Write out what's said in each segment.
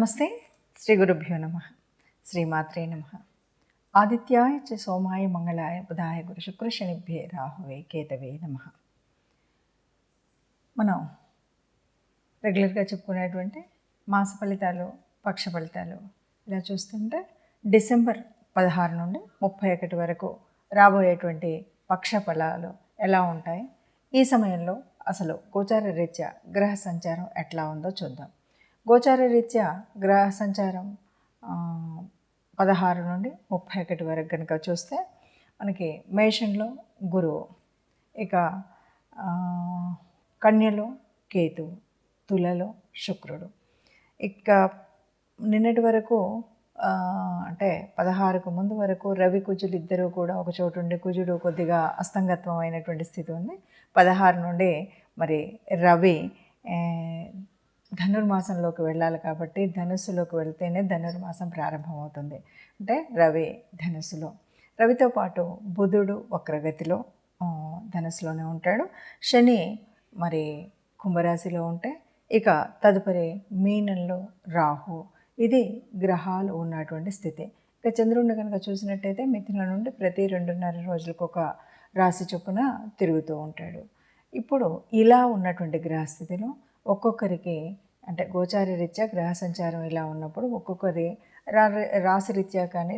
నమస్తే. శ్రీ గురుభ్యో నమ. శ్రీమాత్రే నమ. ఆదిత్యాయ చ సోమాయ మంగళాయ బుధాయ గురు శుక్ర శనిభ్యే రాహువే కేతవే నమ. మనం రెగ్యులర్గా చెప్పుకునేటువంటి మాస ఫలితాలు, పక్ష ఫలితాలు ఇలా చూస్తుంటే డిసెంబర్ 16 నుండి 31 వరకు రాబోయేటువంటి పక్ష ఫలాలు ఎలా ఉంటాయి, ఈ సమయంలో అసలు గోచార రీత్యా గ్రహ సంచారం ఎట్లా ఉందో చూద్దాం. గోచార రీత్యా గ్రహ సంచారం 16 నుండి 31 వరకు కనుక చూస్తే మనకి మేషంలో గురువు, ఇక కన్యలో కేతు, తులలో శుక్రుడు. ఇక నిన్నటి వరకు అంటే 16కు ముందు వరకు రవి కుజులు ఇద్దరు కూడా ఒక చోటు ఉండి కుజుడు కొద్దిగా అస్తంగత్వం అయినటువంటి స్థితి ఉంది. 16 నుండి మరి రవి ధనుర్మాసంలోకి వెళ్ళాలి కాబట్టి ధనుస్సులోకి వెళ్తేనే ధనుర్మాసం ప్రారంభమవుతుంది. అంటే రవి ధనుస్సులో, రవితో పాటు బుధుడు వక్రగతిలో ధనుస్సులోనే ఉంటాడు. శని మరి కుంభరాశిలో ఉంటే ఇక తదుపరి మీనంలో రాహు. ఇది గ్రహాలు ఉన్నటువంటి స్థితి. ఇక చంద్రుడిని కనుక చూసినట్టయితే మిథున నుండి ప్రతి 2.5 రోజులకు ఒక రాశి చొప్పున తిరుగుతూ ఉంటాడు. ఇప్పుడు ఇలా ఉన్నటువంటి గ్రహస్థితిలో ఒక్కొక్కరికి అంటే గోచార రీత్యా గ్రహ సంచారం ఇలా ఉన్నప్పుడు ఒక్కొక్కరి రాశి రీత్యా కానీ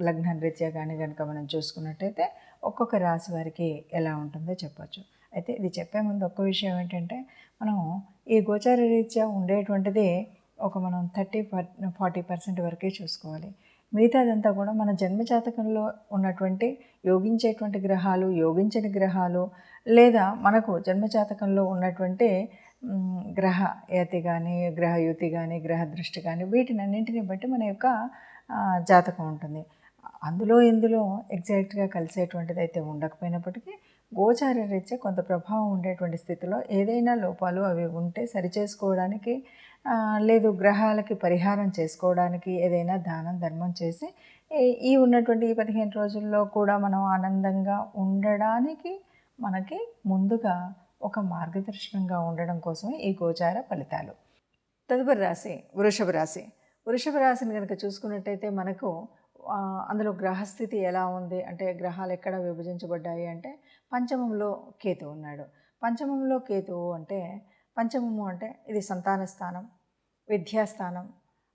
లగ్న రీత్యా కానీ కనుక మనం చూసుకున్నట్టయితే ఒక్కొక్క రాశి వారికి ఎలా ఉంటుందో చెప్పచ్చు. అయితే ఇది చెప్పే ముందు ఒక్క విషయం ఏంటంటే, మనం ఈ గోచార రీత్యా ఉండేటువంటిది మనం 30-40% వరకే చూసుకోవాలి. మిగతాదంతా కూడా మన జన్మజాతకంలో ఉన్నటువంటి యోగించేటువంటి గ్రహాలు, యోగించని గ్రహాలు, లేదా మనకు జన్మజాతకంలో ఉన్నటువంటి గ్రహ యతి కానీ, గ్రహయుతి కానీ, గ్రహ దృష్టి కానీ, వీటినన్నింటినీ బట్టి మన యొక్క జాతకం ఉంటుంది. అందులో ఇందులో ఎగ్జాక్ట్గా కలిసేటువంటిది అయితే ఉండకపోయినప్పటికీ గోచార రీత్యా కొంత ప్రభావం ఉండేటువంటి స్థితిలో ఏదైనా లోపాలు అవి ఉంటే సరిచేసుకోవడానికి, లేదు గ్రహాలకి పరిహారం చేసుకోవడానికి ఏదైనా దానం ధర్మం చేసి ఈ ఉన్నటువంటి ఈ 15 రోజుల్లో కూడా మనం ఆనందంగా ఉండడానికి మనకి ముందుగా ఒక మార్గదర్శనంగా ఉండడం కోసమే ఈ గోచార ఫలితాలు. తదుపరి రాశి వృషభ రాశి. వృషభ రాశిని కనుక చూసుకున్నట్టయితే మనకు అందులో గ్రహస్థితి ఎలా ఉంది అంటే, గ్రహాలు ఎక్కడ విభజించబడ్డాయి అంటే, పంచమంలో కేతు ఉన్నాడు. పంచమంలో కేతువు అంటే, పంచమము అంటే ఇది సంతాన స్థానం, విద్యాస్థానం,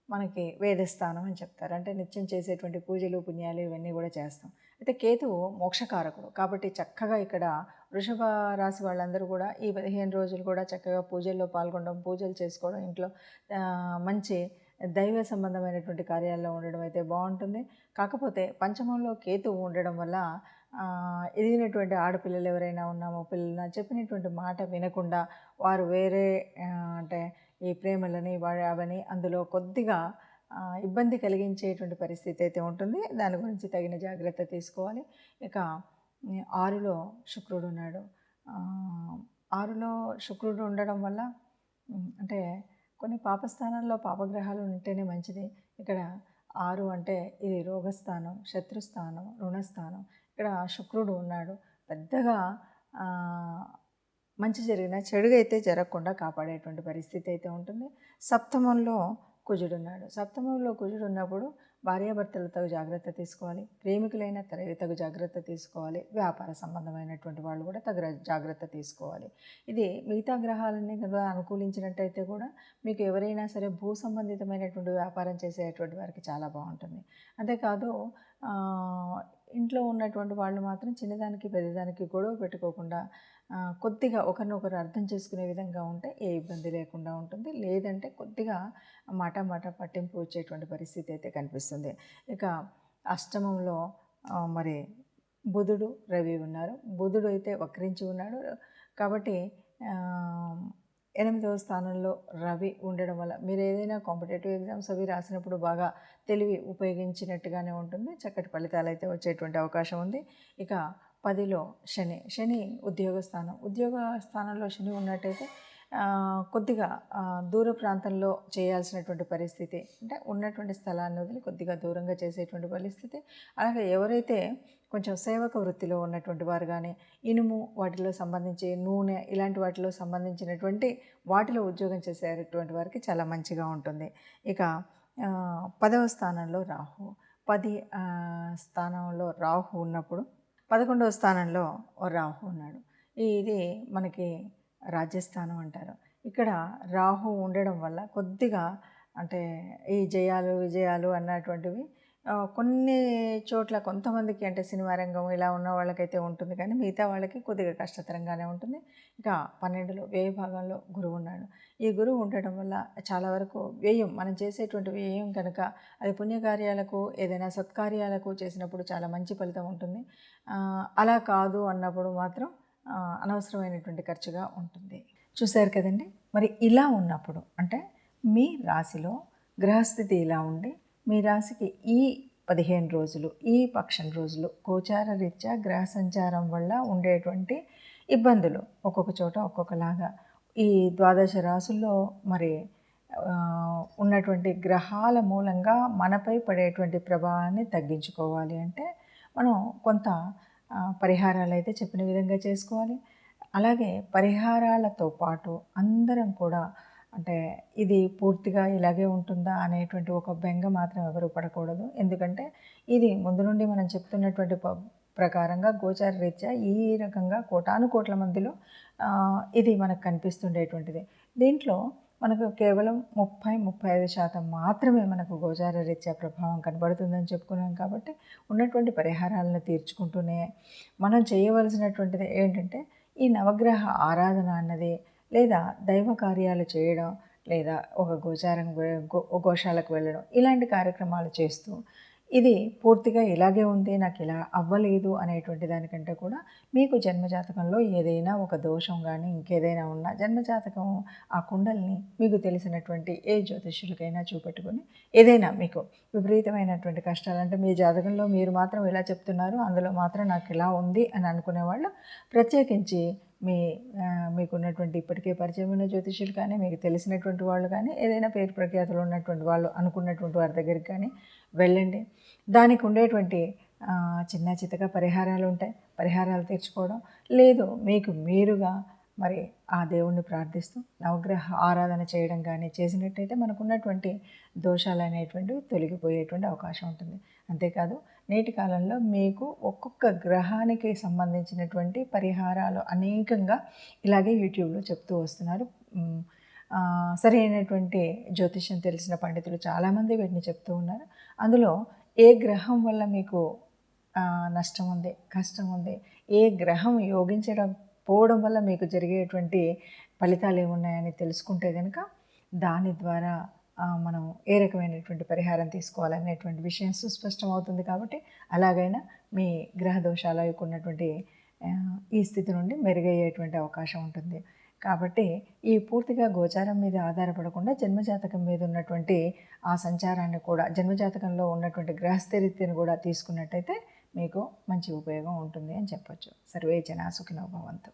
మనకి వేదస్థానం అని చెప్తారు. అంటే నిత్యం చేసేటువంటి పూజలు పుణ్యాలు ఇవన్నీ కూడా చేస్తాం. అయితే కేతువు మోక్షకారకుడు కాబట్టి చక్కగా ఇక్కడ వృషభ రాశి వాళ్ళందరూ కూడా ఈ 15 రోజులు కూడా చక్కగా పూజల్లో పాల్గొనడం, పూజలు చేసుకోవడం, ఇంట్లో మంచి దైవ సంబంధమైనటువంటి కార్యాల్లో ఉండడం అయితే బాగుంటుంది. కాకపోతే పంచమంలో కేతువు ఉండడం వల్ల ఎదిగినటువంటి ఆడపిల్లలు ఎవరైనా ఉన్నామో పిల్లలు చెప్పినటువంటి మాట వినకుండా వారు వేరే అంటే ఈ ప్రేమలని అవని అందులో కొద్దిగా ఇబ్బంది కలిగించేటువంటి పరిస్థితి అయితే ఉంటుంది. దాని గురించి తగిన జాగ్రత్త తీసుకోవాలి. ఇక 6లో శుక్రుడు ఉన్నాడు. 6లో శుక్రుడు ఉండడం వల్ల అంటే కొన్ని పాపస్థానాల్లో పాపగ్రహాలు ఉంటేనే మంచిది. ఇక్కడ 6 అంటే ఇది రోగస్థానం, శత్రుస్థానం, రుణస్థానం. ఇక్కడ శుక్రుడు ఉన్నాడు. పెద్దగా మంచి జరిగిన చెడుగా అయితే జరగకుండా కాపాడేటువంటి పరిస్థితి అయితే ఉంటుంది. సప్తమంలో కుజుడు ఉన్నాడు. సప్తమంలో కుజుడు ఉన్నప్పుడు భార్యాభర్తలు తగు జాగ్రత్త తీసుకోవాలి. ప్రేమికులైన తగు జాగ్రత్త తీసుకోవాలి. వ్యాపార సంబంధమైనటువంటి వాళ్ళు కూడా తగు జాగ్రత్త తీసుకోవాలి. ఇది మిగతా గ్రహాలన్నీ కూడా అనుకూలించినట్టయితే కూడా మీకు ఎవరైనా సరే భూ సంబంధితమైనటువంటి వ్యాపారం చేసేటువంటి వారికి చాలా బాగుంటుంది. అంతేకాదు ఇంట్లో ఉన్నటువంటి వాళ్ళు మాత్రం చిన్నదానికి పెద్దదానికి గొడవ పెట్టుకోకుండా కొద్దిగా ఒకరినొకరు అర్థం చేసుకునే విధంగా ఉంటే ఏ ఇబ్బంది లేకుండా ఉంటుంది. లేదంటే కొద్దిగా మాట పట్టింపు వచ్చేటువంటి పరిస్థితి అయితే కనిపిస్తుంది. ఇక అష్టమంలో మరి బుధుడు రవి ఉన్నారు. బుధుడు అయితే వక్రించి ఉన్నాడు కాబట్టి 8వ స్థానంలో రవి ఉండడం వల్ల మీరు ఏదైనా కాంపిటేటివ్ ఎగ్జామ్స్ అవి రాసినప్పుడు బాగా తెలివి ఉపయోగించినట్టుగానే ఉంటుంది. చక్కటి ఫలితాలు అయితే వచ్చేటువంటి అవకాశం ఉంది. ఇక 10లో శని ఉద్యోగ స్థానంలో శని ఉన్నట్టయితే కొద్దిగా దూర ప్రాంతంలో చేయాల్సినటువంటి పరిస్థితి, అంటే ఉన్నటువంటి స్థలాన్ని వదిలి కొద్దిగా దూరంగా చేసేటువంటి పరిస్థితి. అలాగే ఎవరైతే కొంచెం సేవక వృత్తిలో ఉన్నటువంటి వారు కానీ, ఇనుము వాటిలో సంబంధించి నూనె ఇలాంటి వాటిలో సంబంధించినటువంటి వాటిలో ఉద్యోగం చేసేటువంటి వారికి చాలా మంచిగా ఉంటుంది. ఇక 10వ స్థానంలో రాహు. 10 స్థానంలో రాహు ఉన్నప్పుడు 11వ స్థానంలో రాహు ఉన్నాడు. ఇది మనకి రాజ్యస్థానం అంటారు. ఇక్కడ రాహు ఉండడం వల్ల కొద్దిగా అంటే ఈ జయాలు విజయాలు అన్నటువంటివి కొన్ని చోట్ల కొంతమందికి అంటే సినిమా రంగం ఇలా ఉన్న వాళ్ళకైతే ఉంటుంది, కానీ మిగతా వాళ్ళకి కొద్దిగా కష్టతరంగానే ఉంటుంది. ఇంకా 12లో వ్యయ భాగంలో గురువు ఉన్నాడు. ఈ గురువు ఉండడం వల్ల చాలా వరకు వ్యయం, మనం చేసేటువంటి వ్యయం కనుక అది పుణ్యకార్యాలకు ఏదైనా సత్కార్యాలకు చేసినప్పుడు చాలా మంచి ఫలితం ఉంటుంది. అలా కాదు అన్నప్పుడు మాత్రం అనవసరమైనటువంటి ఖర్చుగా ఉంటుంది. చూశారు కదండి. మరి ఇలా ఉన్నప్పుడు అంటే మీ రాశిలో గ్రహస్థితి ఇలా ఉండి మీ రాశికి ఈ 15 రోజులు, ఈ పక్షం రోజులు గోచార రీత్యా గ్రహ సంచారం వల్ల ఉండేటువంటి ఇబ్బందులు ఒక్కొక్క చోట ఒక్కొక్కలాగా ఈ 12 రాశుల్లో మరి ఉన్నటువంటి గ్రహాల మూలంగా మనపై పడేటువంటి ప్రభావాన్ని తగ్గించుకోవాలి అంటే మనం కొంత పరిహారాలు అయితే చెప్పిన విధంగా చేసుకోవాలి. అలాగే పరిహారాలతో పాటు అందరం కూడా అంటే ఇది పూర్తిగా ఇలాగే ఉంటుందా అనేటువంటి ఒక బెంగ మాత్రం ఎవరు పడకూడదు. ఎందుకంటే ఇది ముందు నుండి మనం చెప్తున్నటువంటి ప్రకారంగా గోచార రీత్యా ఈ రకంగా కోటాను కోట్ల మందిలో ఇది మనకు కనిపిస్తుండేటువంటిది. దీంట్లో మనకు కేవలం 30-35% మాత్రమే మనకు గోచార రీత్యా ప్రభావం కనబడుతుందని చెప్పుకున్నాం. కాబట్టి ఉన్నటువంటి పరిహారాలను తీర్చుకుంటూనే మనం చేయవలసినటువంటిది ఏంటంటే ఈ నవగ్రహ ఆరాధన అన్నది, లేదా దైవ కార్యాలు చేయడం, లేదా ఒక గోశాలకు వెళ్ళడం, ఇలాంటి కార్యక్రమాలు చేస్తూ ఇది పూర్తిగా ఇలాగే ఉంది, నాకు ఇలా అవ్వలేదు అనేటువంటి దానికంటే కూడా మీకు జన్మజాతకంలో ఏదైనా ఒక దోషం కానీ ఇంకేదైనా ఉన్నా జన్మజాతకం ఆ కుండల్ని మీకు తెలిసినటువంటి ఏ జ్యోతిష్యులకైనా చూపెట్టుకొని ఏదైనా మీకు విపరీతమైనటువంటి కష్టాలు అంటే మీ జాతకంలో మీరు మాత్రం ఇలా చెప్తున్నారు, అందులో మాత్రం నాకు ఇలా ఉంది అని అనుకునే వాళ్ళు ప్రత్యేకించి మీకున్నటువంటి ఇప్పటికే పరిచయమైన జ్యోతిష్యులు కానీ మీకు తెలిసినటువంటి వాళ్ళు కానీ ఏదైనా పేరు ప్రఖ్యాతులు ఉన్నటువంటి వాళ్ళు అనుకున్నటువంటి వారి దగ్గరికి కానీ వెళ్ళండి. దానికి ఉండేటువంటి చిన్న చితక పరిహారాలు ఉంటాయి, పరిహారాలు తీర్చుకోవడం. లేదు మీకు మీరుగా మరి ఆ దేవుణ్ణి ప్రార్థిస్తూ నవగ్రహ ఆరాధన చేయడం కానీ చేసినట్టయితే మనకున్నటువంటి దోషాలు అనేటువంటివి తొలగిపోయేటువంటి అవకాశం ఉంటుంది. అంతేకాదు నేటి కాలంలో మీకు ఒక్కొక్క గ్రహానికి సంబంధించినటువంటి పరిహారాలు అనేకంగా ఇలాగే యూట్యూబ్లో చెప్తూ వస్తున్నారు. సరైనటువంటి జ్యోతిష్యం తెలిసిన పండితులు చాలామంది వీటిని చెప్తూ ఉన్నారు. అందులో ఏ గ్రహం వల్ల మీకు నష్టం ఉంది, కష్టం ఉంది, ఏ గ్రహం పోవడం వల్ల మీకు జరిగేటువంటి ఫలితాలు ఏమున్నాయని తెలుసుకుంటే కనుక దాని ద్వారా మనం ఏ రకమైనటువంటి పరిహారం తీసుకోవాలనేటువంటి విషయం సుస్పష్టం అవుతుంది. కాబట్టి అలాగైనా మీ గ్రహ దోషాలకు ఉన్నటువంటి ఈ స్థితి నుండి మెరుగయ్యేటువంటి అవకాశం ఉంటుంది. కాబట్టి ఈ పూర్తిగా గోచారం మీద ఆధారపడకుండా జన్మజాతకం మీద ఉన్నటువంటి ఆ సంచారాన్ని కూడా జన్మజాతకంలో ఉన్నటువంటి గ్రహస్థితిని కూడా తీసుకున్నట్టయితే మీకు మంచి ఉపయోగం ఉంటుంది అని చెప్పొచ్చు. సర్వే జనా సుఖినో భవంతు.